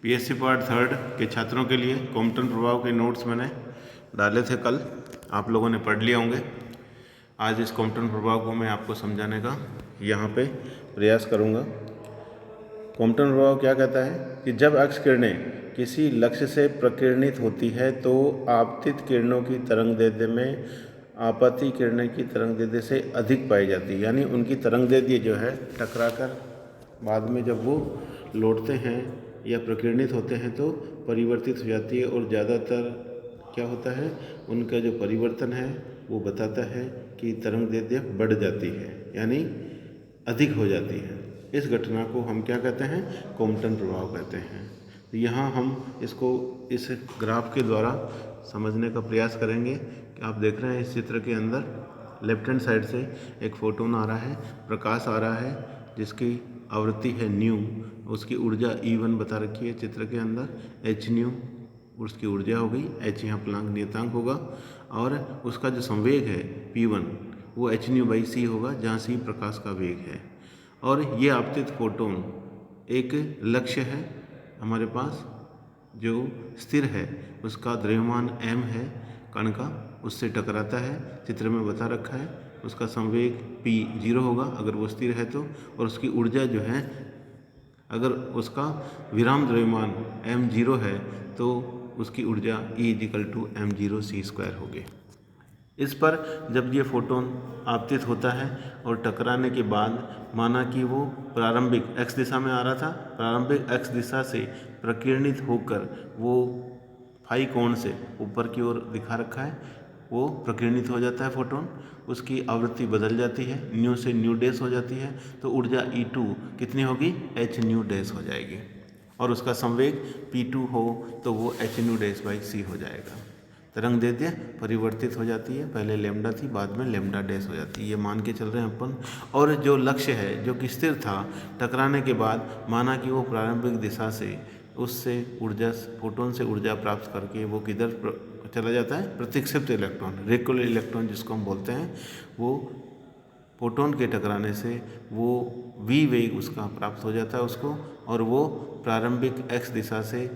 PSC part third के छात्रों के लिए कॉम्पटन प्रभाव के नोट्स मैंने डाले थे कल, आप लोगों ने पढ़ लिए होंगे। आज इस कॉम्पटन प्रभाव को मैं आपको समझाने का यहाँ पे प्रयास करूँगा। कॉम्पटन प्रभाव क्या कहता है कि जब एक्स किरणें किसी लक्ष्य से प्रकीर्णित होती है तो आपतित किरणों की तरंगदैर्ध्य में आपतित किरणें की तरंगदैर्ध्य से अधिक पाई जाती है। यानी उनकी तरंगदैर्ध्य जो है टकराकर बाद में जब वो लौटते हैं या प्रकीर्णित होते हैं तो परिवर्तित हो जाती है, और ज़्यादातर क्या होता है, उनका जो परिवर्तन है वो बताता है कि तरंगदैर्ध्य बढ़ जाती है, यानी अधिक हो जाती है। इस घटना को हम क्या कहते हैं, कॉम्पटन प्रभाव कहते हैं। तो यहाँ हम इसको इस ग्राफ के द्वारा समझने का प्रयास करेंगे कि आप देख रहे हैं इस चित्र के अंदर लेफ्ट हैंड साइड से एक फोटोन आ रहा है, प्रकाश आ रहा है जिसकी आवृत्ति है न्यू, उसकी ऊर्जा E1 बता रखी है चित्र के अंदर, एच न्यू उसकी ऊर्जा हो गई, एच यहाँ प्लांक नियतांक होगा, और उसका जो संवेग है P1 वो एच न्यू बाई सी होगा, जहाँ सी प्रकाश का वेग है। और ये आपतित फोटोन एक लक्ष्य है हमारे पास जो स्थिर है, उसका द्रव्यमान m है कण का, उससे टकराता है, चित्र में बता रखा है। उसका संवेग p 0 होगा अगर वो स्थिर है तो, और उसकी ऊर्जा जो है, अगर उसका विराम द्रव्यमान m 0 है तो उसकी ऊर्जा E=m0c² होगी। इस पर जब ये फोटोन आपतित होता है और टकराने के बाद माना कि वो प्रारंभिक x दिशा में आ रहा था, प्रारंभिक x दिशा से प्रकीर्णित होकर वो फाई कोण से ऊपर की ओर दिखा रखा है, वो प्रकीर्णित हो जाता है फोटोन, उसकी आवृत्ति बदल जाती है, न्यू से न्यू डैश हो जाती है, तो ऊर्जा E2 कितनी होगी, एच न्यू डैश हो जाएगी, और उसका संवेग P2 हो तो वो एच न्यू डैश बाई सी हो जाएगा। तरंगदैर्ध्य परिवर्तित हो जाती है, पहले लैम्डा थी बाद में लैम्डा डैश हो जाती है, ये मान के चल रहे हैं अपन। और जो लक्ष्य है जो कि स्थिर था, टकराने के बाद माना कि वो प्रारंभिक दिशा से उससे ऊर्जा, फोटोन से ऊर्जा प्राप्त करके वो किधर चला जाता है, प्रतिक्षिप्त इलेक्ट्रॉन, रेकुलर इलेक्ट्रॉन जिसको हम बोलते हैं, वो फोटोन के टकराने से वो v वेग उसका प्राप्त हो जाता है उसको, और वो प्रारंभिक x दिशा से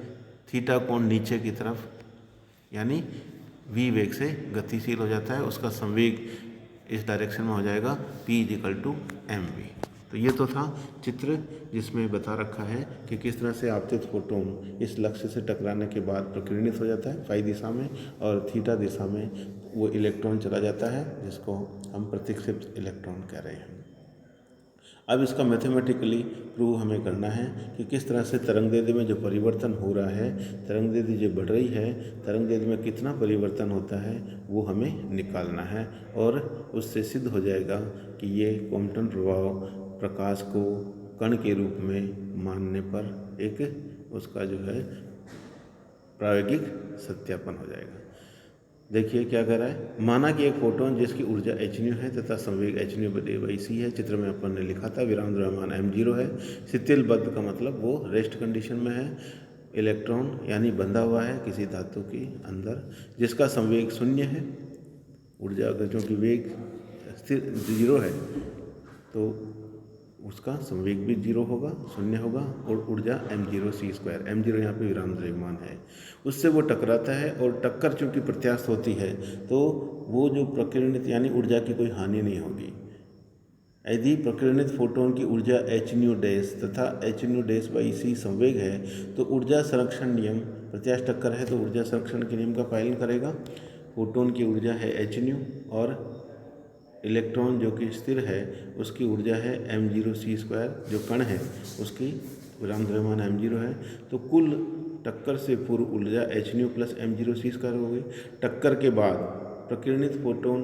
थीटा कोण नीचे की तरफ यानी v वेग से गतिशील हो जाता है, उसका संवेग इस डायरेक्शन में हो जाएगा P=mv। तो ये तो था चित्र जिसमें बता रखा है कि किस तरह से आपतित फोटोन इस लक्ष्य से टकराने के बाद प्रकीर्णित हो जाता है फाई दिशा में, और थीटा दिशा में वो इलेक्ट्रॉन चला जाता है जिसको हम प्रतिक्षिप्त इलेक्ट्रॉन कह रहे हैं। अब इसका मैथमेटिकली प्रूव हमें करना है कि किस तरह से तरंगदैर्ध्य में जो परिवर्तन हो रहा है, तरंगदैर्ध्य जो बढ़ रही है, तरंगदैर्ध्य में कितना परिवर्तन होता है वो हमें निकालना है, और उससे सिद्ध हो जाएगा कि ये कॉम्पटन प्रभाव प्रकाश को कण के रूप में मानने पर एक उसका जो है प्रायोगिक सत्यापन हो जाएगा। देखिए क्या कह रहा है, माना कि एक फोटोन जिसकी ऊर्जा एच न्यू है तथा संवेग एच न्यू बाई सी है, चित्र में अपन ने लिखा था विराम द्रव्यमान m0 है, शिथिलबद्ध का मतलब वो रेस्ट कंडीशन में है, इलेक्ट्रॉन यानी बंधा हुआ है किसी धातु के अंदर, जिसका संवेग 0 है, ऊर्जा अगर चूँकि वेग स्थिर 0 है तो उसका संवेग भी 0 होगा, 0 होगा, और ऊर्जा m0c², m0 यहाँ पे विराम द्रव्यमान है, उससे वो टकराता है, और टक्कर चूँकि प्रत्यास्थ होती है तो वो जो प्रकीर्णित यानी ऊर्जा की कोई हानि नहीं होगी। यदि प्रकीर्णित फोटोन की ऊर्जा एच न्यू डैश तथा एच न्यू डैश बाई सी संवेग है तो ऊर्जा संरक्षण नियम, प्रत्यास्थ टक्कर है तो ऊर्जा संरक्षण के नियम का पालन करेगा। फोटोन की ऊर्जा है एच न्यू, और इलेक्ट्रॉन जो कि स्थिर है उसकी ऊर्जा है m0c², जो कण है उसकी विराम द्रव्यमान m0 है, तो कुल टक्कर से पूर्व ऊर्जा एच न्यू प्लस m0c² हो गई। टक्कर के बाद प्रकीर्णित फोटोन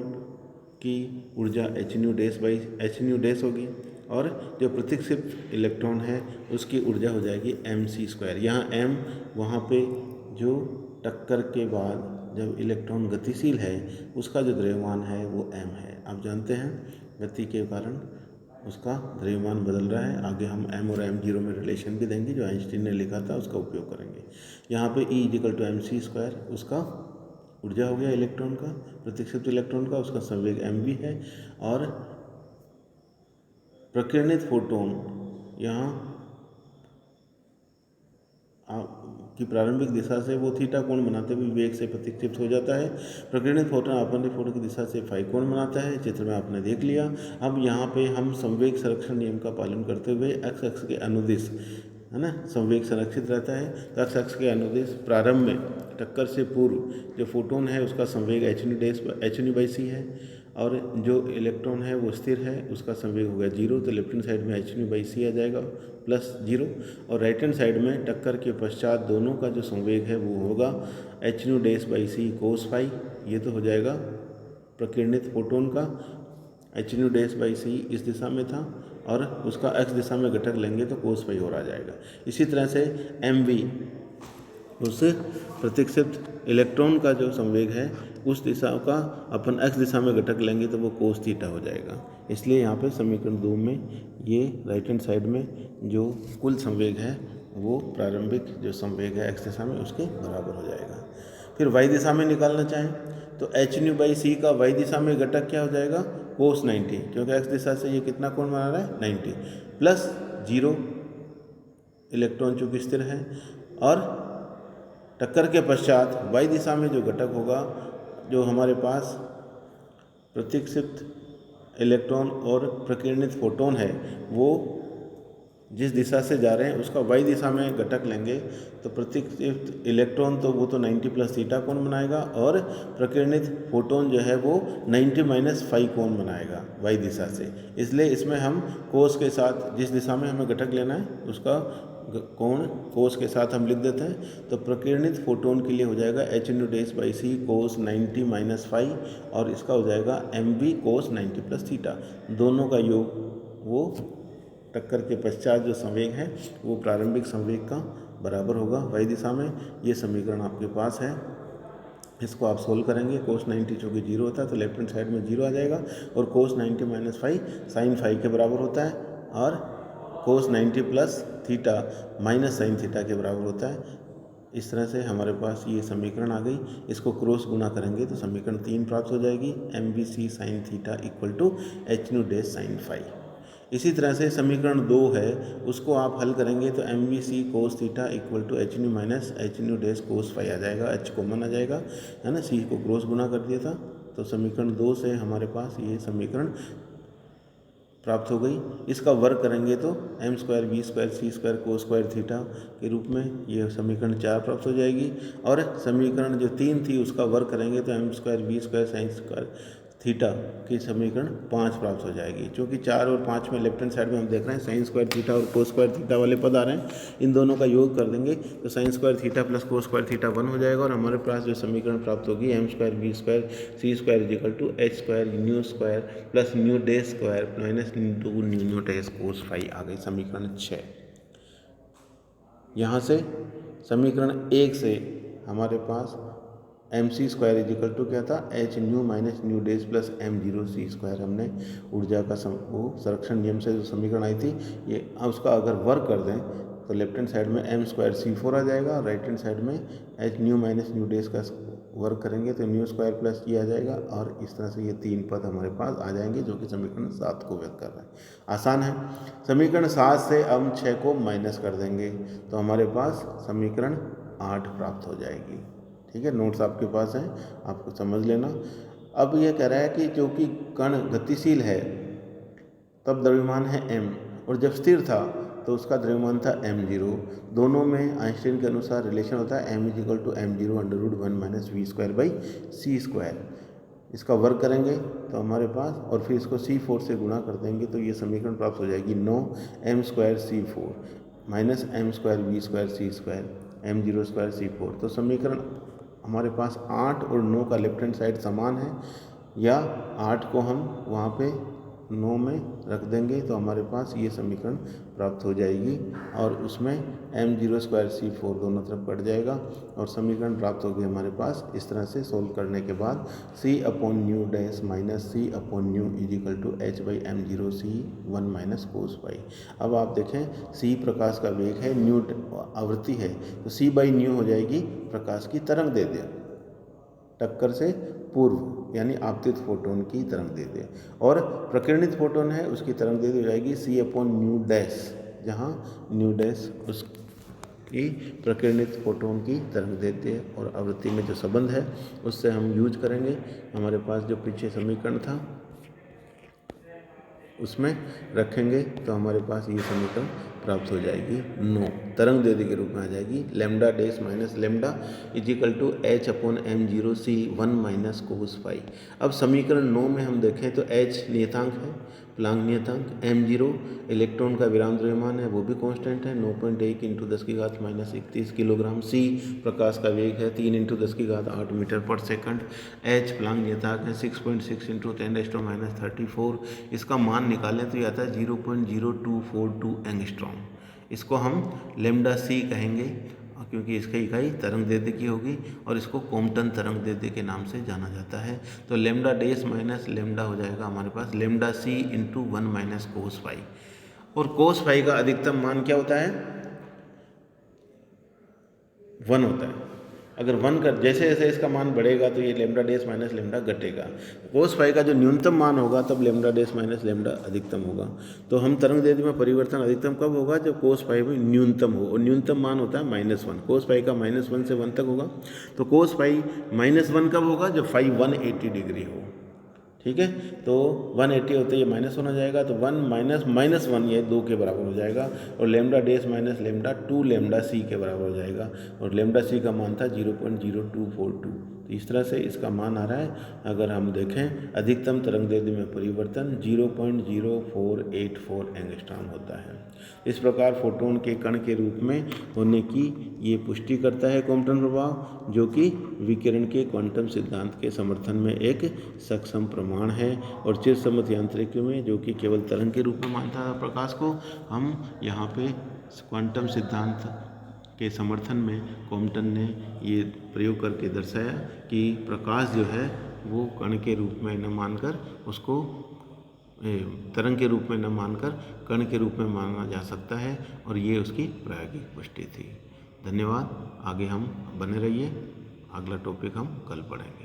की ऊर्जा H new dash by H new dash होगी, और जो प्रतिक्षिप्त इलेक्ट्रॉन है उसकी ऊर्जा हो जाएगी mc²। यहाँ m वहाँ पे जो टक्कर के बाद जब इलेक्ट्रॉन गतिशील है उसका जो द्रव्यमान है वो m है। आप जानते हैं गति के कारण उसका द्रव्यमान बदल रहा है, आगे हम m और m0 में रिलेशन भी देंगे जो आइंस्टीन ने लिखा था, उसका उपयोग करेंगे। यहाँ पे E=mc², उसका ऊर्जा हो गया इलेक्ट्रॉन का, प्रतिक्षिप्त इलेक्ट्रॉन का, उसका संवेग mv है, और प्रकीर्णित फोटोन यहाँ की प्रारंभिक दिशा से वो थीटा कोण बनाते हुए वेग से प्रतिक्षिप्त हो जाता है। प्रकीर्णित फोटोन आपतित फोटोन की दिशा से फाई कोण बनाता है। चित्र में आपने देख लिया। अब यहाँ पे हम संवेग संरक्षण नियम का पालन करते हुए एक्स अक्ष के अनुदिश, है ना, संवेग संरक्षित रहता है। तो एक्स अक्ष के अनुदिश प्रारंभ में टक्कर से पूर्व जो फोटोन है उसका संवेग h/c है, और जो इलेक्ट्रॉन है वो स्थिर है, उसका संवेग हो गया 0। तो लेफ्ट हैंड साइड में h/c आ जाएगा +0, और राइट हैंड साइड में टक्कर के पश्चात दोनों का जो संवेग है वो होगा h/c cos फाई। ये तो हो जाएगा प्रकीर्णित फोटोन का। h/c इस दिशा में था और उसका x दिशा में घटक लेंगे तो cos फाई और आ जाएगा। इसी तरह से mv उस प्रतिक्षिप्त इलेक्ट्रॉन का जो संवेग है उस दिशा का अपन x दिशा में घटक लेंगे तो वो cos थीटा हो जाएगा। इसलिए यहाँ पे समीकरण 2 में ये राइट हैंड साइड में जो कुल संवेग है वो प्रारंभिक जो संवेग है x दिशा में उसके बराबर हो जाएगा। फिर y दिशा में निकालना चाहें तो h/c का y दिशा में घटक क्या हो जाएगा cos 90, क्योंकि x दिशा से ये कितना कोण बना रहा है 90, +0 इलेक्ट्रॉन चूँकि स्थिर है, और टक्कर के पश्चात y दिशा में जो घटक होगा, जो हमारे पास प्रतिक्षिप्त इलेक्ट्रॉन और प्रकीर्णित फोटोन है वो जिस दिशा से जा रहे हैं उसका y दिशा में घटक लेंगे तो प्रतिक्षिप्त इलेक्ट्रॉन तो वो तो 90 + थीटा कोण बनाएगा, और प्रकीर्णित फोटोन जो है वो 90 - फाई कोण बनाएगा y दिशा से। इसलिए इसमें हम कोस के साथ जिस दिशा में हमें घटक लेना है उसका कोण कोस के साथ हम लिख देते हैं। तो प्रकीर्णित फोटोन के लिए हो जाएगा h/c cos 90 - फाई, और इसका हो जाएगा mv cos 90 + थीटा। दोनों का योग वो टक्कर के पश्चात जो संवेग है वो प्रारंभिक संवेग का बराबर होगा y दिशा में। ये समीकरण आपके पास है, इसको आप सोल्व करेंगे। cos 90 चूँकि 0 होता है तो लेफ्ट हैंड साइड में 0 आ जाएगा, और cos 90 - फाई साइन फाई के बराबर होता है, और cos 90 + theta minus sine theta के बराबर होता है। इस तरह से हमारे पास ये समीकरण आ गई। इसको क्रॉस गुना करेंगे तो समीकरण 3 प्राप्त हो जाएगी, mvc sin theta = h/, sin phi. इसी तरह से समीकरण 2 है उसको आप हल करेंगे तो mvc cos theta = h/, h/, cos phi आ जाएगा, h कॉमन आ जाएगा, है ना, c को क्रॉस गुना कर दिया था। तो समीकरण 2 से हमारे पास ये समीकरण प्राप्त हो गई। इसका वर्ग करेंगे तो m² v² c² cos² theta के रूप में ये समीकरण 4 प्राप्त हो जाएगी, और समीकरण जो 3 थी उसका वर्ग करेंगे तो m² v² sin² थीटा की समीकरण 5 प्राप्त हो जाएगी। क्योंकि 4 और 5 में लेफ्ट हैंड साइड में हम देख रहे हैं sin² थीटा और cos² थीटा वाले पद आ रहे हैं, इन दोनों का योग कर देंगे तो sin² थीटा + cos² थीटा 1 हो जाएगा, और हमारे पास जो समीकरण प्राप्त होगी m² v² c² = h² nu + nu cos phi आ गई समीकरण 6। यहाँ से समीकरण 1 से हमारे पास mc² क्या था h/, -न्यू + m0c² हमने ऊर्जा का वो संरक्षण नियम से जो समीकरण आई थी ये, उसका अगर वर्क कर दें तो लेफ्ट हैंड साइड में m² c4 आ जाएगा, राइट हैंड साइड में h/, -न्यू का वर्क करेंगे तो न्यू² + ये आ जाएगा, और इस तरह से ये 3 पद हमारे पास आ जाएंगे जो कि समीकरण 7 को व्यक्त कर रहे हैं। आसान है। समीकरण 7 से हम 6 को माइनस कर देंगे तो हमारे पास समीकरण 8 प्राप्त हो जाएगी। ठीक है, नोट्स आपके पास हैं, आपको समझ लेना। अब ये कह रहा है कि क्योंकि कण गतिशील है तब द्रव्यमान है m, और जब स्थिर था तो उसका द्रव्यमान था m0। दोनों में आइंस्टीन के अनुसार रिलेशन होता है m = m0 √1 - v²/c²। इसका वर्क करेंगे तो हमारे पास, और फिर इसको c4 से गुणा कर देंगे तो ये समीकरण प्राप्त हो जाएगी 9 m² c4 -m² v² c² m0² c4। तो समीकरण हमारे पास 8 और 9 का लेफ्ट हैंड साइड समान है, या 8 को हम वहाँ पे 9 में रख देंगे तो हमारे पास ये समीकरण प्राप्त हो जाएगी, और उसमें m0² c4 दोनों तरफ कट जाएगा और समीकरण प्राप्त होगी हमारे पास। इस तरह से सोल्व करने के बाद c/न्यू डैश -c/न्यू = h/m0c1 - cos फाई। अब आप देखें c प्रकाश का वेग है, न्यू आवृत्ति है, तो c/न्यू हो जाएगी प्रकाश की तरंग दैर्ध्य टक्कर से पूर्व, यानी आपतित फोटोन की तरंग दैर्ध्य, और प्रकीर्णित फोटोन है उसकी तरंग दैर्ध्य हो जाएगी c/न्यू डैश, जहाँ न्यू डैश उस कि प्रकीर्णित फोटोन की तरंगदैर्ध्य और आवृत्ति में जो संबंध है उससे हम यूज करेंगे। हमारे पास जो पीछे समीकरण था उसमें रखेंगे तो हमारे पास ये समीकरण प्राप्त हो जाएगी। 9 तरंग दैर्ध्य के रूप में आ जाएगी lambda dash minus lambda is equal to H upon m0 c 1 minus cos phi. अब समीकरण 9 में हम देखें तो h नियतांक है, प्लांक नियतांक, m0 इलेक्ट्रॉन का विराम द्रव्यमान है, वो भी कांस्टेंट है 9.1 इंटू 10 की घात माइनस 31 किलोग्राम, c प्रकाश का वेग है 3 इंटू 10 की घात 8 मीटर पर सेकंड, h प्लांक नियतांक है 6.6 इंटू 10 माइनस 34। इसका मान निकालें तो ये आता है 0.0242 एंगस्ट्रॉम। इसको हम लेमडा c कहेंगे क्योंकि इसकी इकाई तरंग दैर्ध्य की होगी और इसको कॉम्पटन तरंग दैर्ध्य के नाम से जाना जाता है। तो लेमडा डैश माइनस लेमडा हो जाएगा हमारे पास lambda c into 1 minus cos phi. और कोस फाई का अधिकतम मान क्या होता है? 1 होता है। अगर 1 कर जैसे जैसे इसका मान बढ़ेगा तो ये लेमडा डैश माइनस लेमडा घटेगा। कोस फाई का जो न्यूनतम मान होगा तब लेमडा डैश माइनस लेमडा अधिकतम होगा। तो हम तरंग दैर्ध्य में परिवर्तन अधिकतम कब होगा? जब कोस फाई में न्यूनतम हो, और न्यूनतम मान होता है -1। कोस फाई का -1 से 1 तक होगा। तो कोस फाई -1 कब होगा? जब फाई 180 डिग्री हो। ठीक है, तो 180 होते ये -1 हो जाएगा, तो 1 माइनस -1 ये 2 के बराबर हो जाएगा, और lambda dash minus lambda 2 lambda C के बराबर हो जाएगा, और लेमडा सी का मान था 0.0242। तो इस तरह से इसका मान आ रहा है। अगर हम देखें अधिकतम तरंग दैर्ध्य में परिवर्तन 0.0484 एंगस्ट्रॉम होता है। इस प्रकार फोटोन के कण के रूप में होने की ये पुष्टि करता है क्वांटम प्रभाव, जो कि विकिरण के क्वांटम सिद्धांत के समर्थन में एक सक्षम प्रमाण है। और चिरसम्मत यांत्रिकी में, जो कि केवल तरंग के रूप में मानता है प्रकाश को, हम यहाँ पे क्वांटम सिद्धांत के समर्थन में कॉम्पटन ने ये प्रयोग करके दर्शाया कि प्रकाश जो है वो कण के रूप में न मानकर उसको तरंग के रूप में न मानकर कण के रूप में माना जा सकता है, और ये उसकी प्रायोगिक पुष्टि थी। धन्यवाद। आगे हम बने रहिए, अगला टॉपिक हम कल पढ़ेंगे।